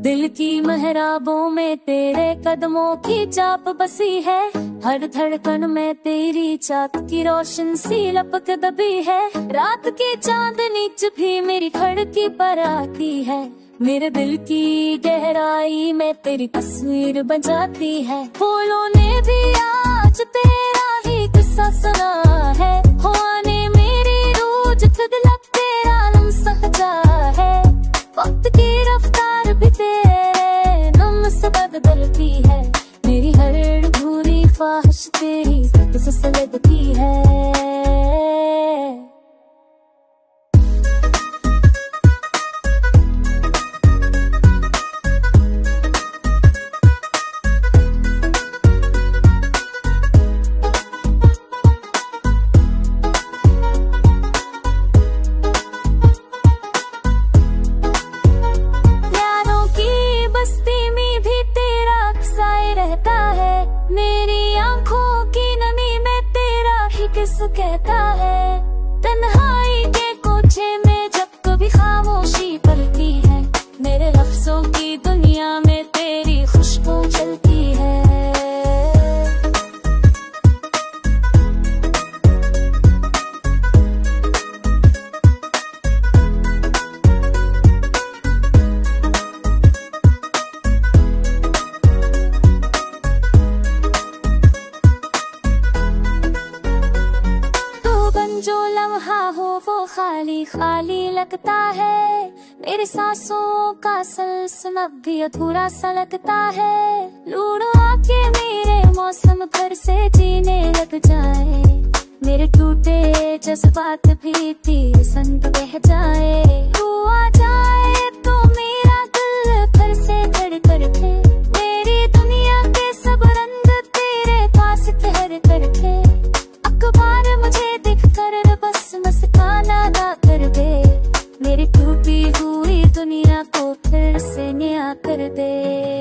दिल की महराबों में तेरे कदमों की चाप बसी है। हर धड़कन में तेरी चाक की रोशन सी लपक दबी है। रात की चांदनी भी मेरी खिड़की पर आती है। मेरे दिल की गहराई में तेरी तस्वीर बजाती है। फूलों ने भी आज तेरा ही किस्सा सुना है। होने मेरी रूज खुद लग तेरा नम सहजा है। वक्त की रफ्तार भी तेरे नम से बदलती है। मेरी हर अधूरी ख्वाहिश तेरी सत से सलगती है। मेरी आंखों की नमी में तेरा ही किस कहता है। तन्हाई के कोठे में जब कभी खामोशी पलती है। मेरे लफ्जों की दुनिया में तेरी खुशबू चलती है। जो लम्हा हो वो खाली खाली लगता है। मेरी सांसों का सलसला भी अधूरा सा लगता है। लूटो आके मेरे मौसम भर से जीने लग जाए। मेरे टूटे जज्बात भी तेरे संग बह जाए। तू आ जाए तो मेरा दिल फिर से धड़कन उठे। मेरी दुनिया के सब रंग तेरे पास ठहर कर थे। अखबार मुझे दिखकर बस मुस्काना ना कर दे। मेरी टूटी हुई दुनिया को फिर से नया कर दे।